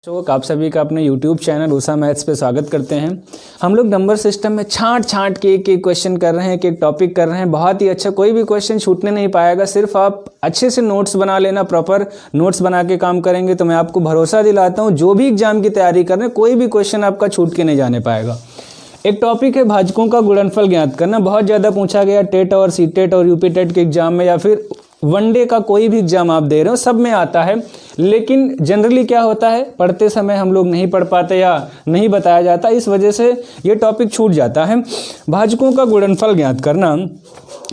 आप सभी का अपने YouTube चैनल उषा मैथ्स पे स्वागत करते हैं। हम लोग नंबर सिस्टम में छांट के एक क्वेश्चन कर रहे हैं, एक टॉपिक कर रहे हैं। बहुत ही अच्छा, कोई भी क्वेश्चन छूटने नहीं पाएगा। सिर्फ आप अच्छे से नोट्स बना लेना, प्रॉपर नोट्स बना के काम करेंगे तो मैं आपको भरोसा दिलाता हूँ जो भी एग्जाम की तैयारी कर रहे हैं कोई भी क्वेश्चन आपका छूट के नहीं जाने पाएगा। एक टॉपिक है भाजकों का गुणनफल ज्ञात करना। बहुत ज़्यादा पूछा गया टेट और सीटेट और यूपी टेट के एग्जाम में, या फिर वनडे का कोई भी एग्जाम आप दे रहे हो, सब में आता है। लेकिन जनरली क्या होता है, पढ़ते समय हम लोग नहीं पढ़ पाते या नहीं बताया जाता, इस वजह से ये टॉपिक छूट जाता है। भाजकों का गुणनफल ज्ञात करना,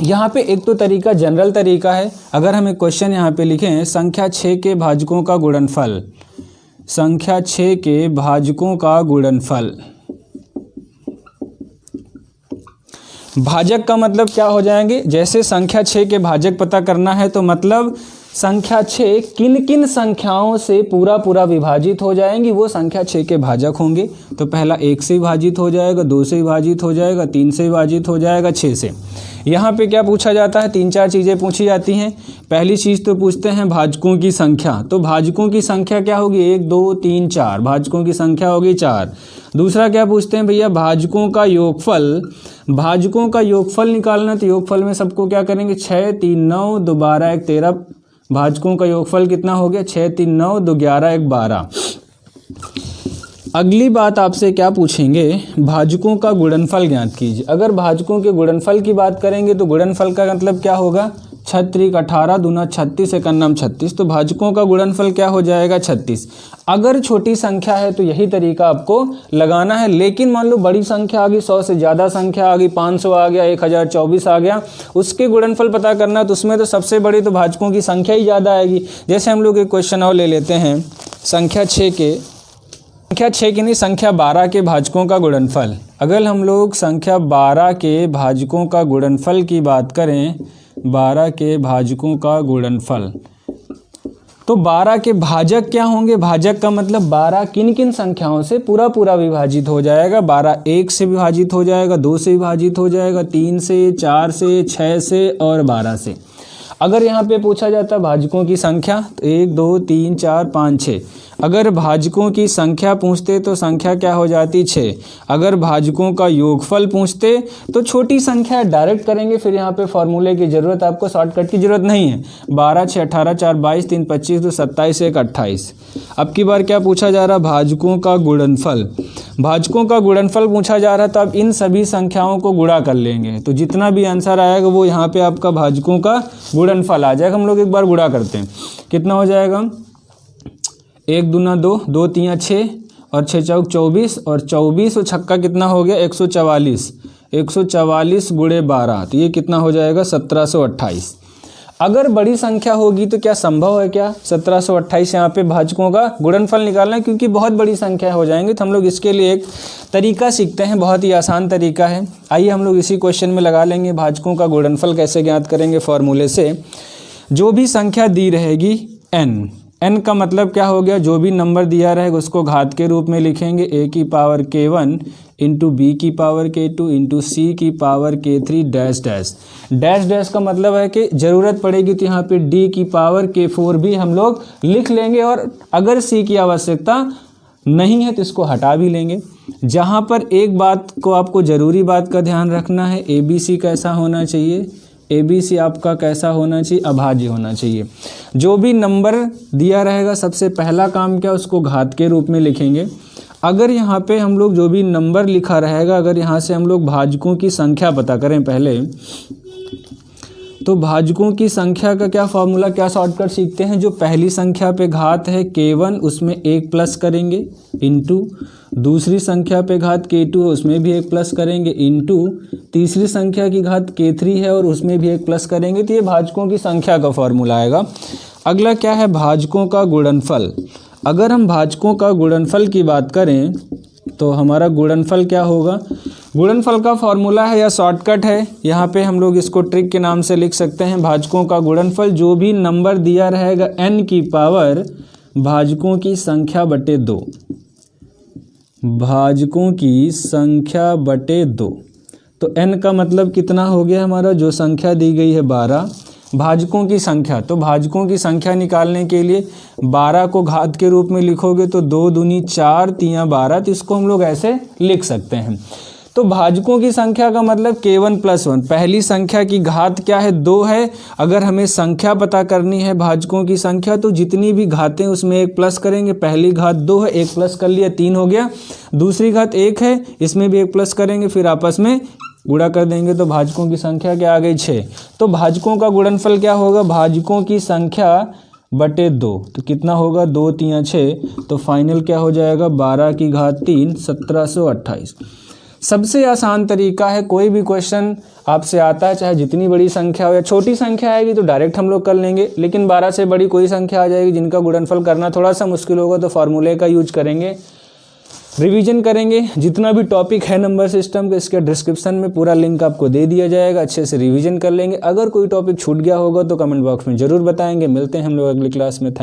यहाँ पे एक तो तरीका जनरल तरीका है। अगर हम एक क्वेश्चन यहाँ पे लिखें, संख्या 6 के भाजकों का गुणनफल, संख्या 6 के भाजकों का गुणनफल। भाजक का मतलब क्या हो जाएंगे, जैसे संख्या 6 के भाजक पता करना है तो मतलब संख्या 6 किन किन संख्याओं से पूरा विभाजित हो जाएंगी, वो संख्या 6 के भाजक होंगे। तो पहला 1 से विभाजित हो जाएगा, 2 से विभाजित हो जाएगा, 3 से विभाजित हो जाएगा, 6 से। यहाँ पे क्या पूछा जाता है, 3-4 चीज़ें पूछी जाती हैं। पहली चीज़ तो पूछते हैं भाजकों की संख्या। तो भाजकों की संख्या क्या होगी, 1 2 3 4, भाजकों की संख्या होगी 4। दूसरा क्या पूछते हैं भैया, भाजकों का योगफल। भाजकों का योगफल निकालना, तो योगफल में सबको क्या करेंगे, 6 3 9 2 12 1 13। भाजकों का योगफल कितना हो गया, 6 3 9 2 11 1 12। अगली बात आपसे क्या पूछेंगे, भाजकों का गुणनफल ज्ञात कीजिए। अगर भाजकों के गुणनफल की बात करेंगे तो गुणनफल का मतलब क्या होगा, 6 18 दूना 36 एक अन्नम 36। तो भाजकों का गुणनफल क्या हो जाएगा, 36। अगर छोटी संख्या है तो यही तरीका आपको लगाना है। लेकिन मान लो बड़ी संख्या आ गई, 100 से ज़्यादा संख्या आ गई, 500 आ गया, 1024 आ गया, उसके गुणनफल पता करना, तो उसमें तो सबसे बड़ी तो भाजकों की संख्या ही ज़्यादा आएगी। जैसे हम लोग एक क्वेश्चन और ले लेते हैं, संख्या 12 के भाजकों का गुणनफल। अगर हम लोग संख्या 12 के भाजकों का गुणनफल की बात करें, 12 के भाजकों का गुणनफल, तो 12 के भाजक क्या होंगे। भाजक का मतलब 12 किन किन संख्याओं से पूरा विभाजित हो जाएगा। 12 1 से विभाजित हो जाएगा, 2 से विभाजित हो जाएगा, 3 से, 4 से, 6 से और 12 से। अगर यहाँ पे पूछा जाता भाजकों की संख्या, तो 1 2 3 4 5 6। अगर भाजकों की संख्या पूछते तो संख्या क्या हो जाती, 6। अगर भाजकों का योगफल पूछते तो छोटी संख्या डायरेक्ट करेंगे, फिर यहाँ पे फॉर्मूले की ज़रूरत, आपको शॉर्टकट की ज़रूरत नहीं है। 12 6 18 4 22 3 25 2 27 1 28। अब की बार क्या पूछा जा रहा, भाजकों का गुणनफल। भाजकों का गुणनफल पूछा जा रहा था, अब इन सभी संख्याओं को गुणा कर लेंगे तो जितना भी आंसर आएगा वो यहाँ पे आपका भाजकों का गुणनफल आ जाएगा। हम लोग एक बार गुणा करते हैं, कितना हो जाएगा, 1 दूना 2, 2 3 6 और 6 चौक 24, और 24 और छक्का कितना हो गया, 144। 144 गुणे 12, तो ये कितना हो जाएगा, 1728। अगर बड़ी संख्या होगी तो क्या संभव है क्या, 1728 यहाँ पे भाजकों का गुणनफल निकालना है, क्योंकि बहुत बड़ी संख्या हो जाएंगे। तो हम लोग इसके लिए एक तरीका सीखते हैं, बहुत ही आसान तरीका है। आइए हम लोग इसी क्वेश्चन में लगा लेंगे। भाजकों का गुणनफल कैसे ज्ञात करेंगे, फॉर्मूले से। जो भी संख्या दी रहेगी n का मतलब क्या हो गया, जो भी नंबर दिया रहेगा उसको घात के रूप में लिखेंगे। a की पावर k1 इंटू बी की पावर k2 इंटू सी की power k3 dash dash. Dash dash का मतलब है कि ज़रूरत पड़ेगी तो यहाँ पे d की पावर k4 भी हम लोग लिख लेंगे, और अगर c की आवश्यकता नहीं है तो इसको हटा भी लेंगे। जहाँ पर एक बात को आपको ज़रूरी बात का ध्यान रखना है, ABC कैसा होना चाहिए, ABC आपका कैसा होना चाहिए, अभाज्य होना चाहिए। जो भी नंबर दिया रहेगा सबसे पहला काम क्या, उसको घात के रूप में लिखेंगे। अगर यहाँ पे हम लोग जो भी नंबर लिखा रहेगा, अगर यहाँ से हम लोग भाजकों की संख्या पता करें पहले, तो भाजकों की संख्या का क्या फॉर्मूला, क्या शॉर्टकट सीखते हैं। जो पहली संख्या पे घात है k1, उसमें 1 प्लस करेंगे, इंटू दूसरी संख्या पे घात k2 है, उसमें भी 1 प्लस करेंगे, इंटू तीसरी संख्या की घात k3 है और उसमें भी 1 प्लस करेंगे। तो ये भाजकों की संख्या का फॉर्मूला आएगा। अगला क्या है, भाजकों का गुणनफल। अगर हम भाजकों का गुणनफल की बात करें तो हमारा गुणनफल क्या होगा, गुणनफल का फॉर्मूला है या शॉर्टकट है, यहाँ पे हम लोग इसको ट्रिक के नाम से लिख सकते हैं। भाजकों का गुणनफल, जो भी नंबर दिया रहेगा n की पावर भाजकों की संख्या बटे 2, भाजकों की संख्या बटे 2। तो n का मतलब कितना हो गया हमारा, जो संख्या दी गई है 12, भाजकों की संख्या, तो भाजकों की संख्या निकालने के लिए 12 को घात के रूप में लिखोगे तो 2 दूनी 4 3 12, तो इसको हम लोग ऐसे लिख सकते हैं। तो भाजकों की संख्या का मतलब k1 + 1, पहली संख्या की घात क्या है 2 है। अगर हमें संख्या पता करनी है भाजकों की संख्या तो जितनी भी घातें उसमें 1 प्लस करेंगे। पहली घात 2 है, 1 प्लस कर लिया 3 हो गया। दूसरी घात 1 है, इसमें भी 1 प्लस करेंगे, फिर आपस में गुणा कर देंगे तो भाजकों की संख्या क्या आ गई 6। तो भाजकों का गुणनफल क्या होगा, भाजकों की संख्या बटे 2, तो कितना होगा 2 3 6, तो फाइनल क्या हो जाएगा 12 की घात 3 1728। सबसे आसान तरीका है, कोई भी क्वेश्चन आपसे आता है चाहे जितनी बड़ी संख्या हो या छोटी संख्या आएगी तो डायरेक्ट हम लोग कर लेंगे, लेकिन 12 से बड़ी कोई संख्या आ जाएगी जिनका गुणनफल करना थोड़ा सा मुश्किल होगा तो फार्मूले का यूज करेंगे, रिवीजन करेंगे। जितना भी टॉपिक है नंबर सिस्टम का इसके डिस्क्रिप्शन में पूरा लिंक आपको दे दिया जाएगा, अच्छे से रिवीजन कर लेंगे। अगर कोई टॉपिक छूट गया होगा तो कमेंट बॉक्स में ज़रूर बताएंगे। मिलते हैं हम लोग अगली क्लास में।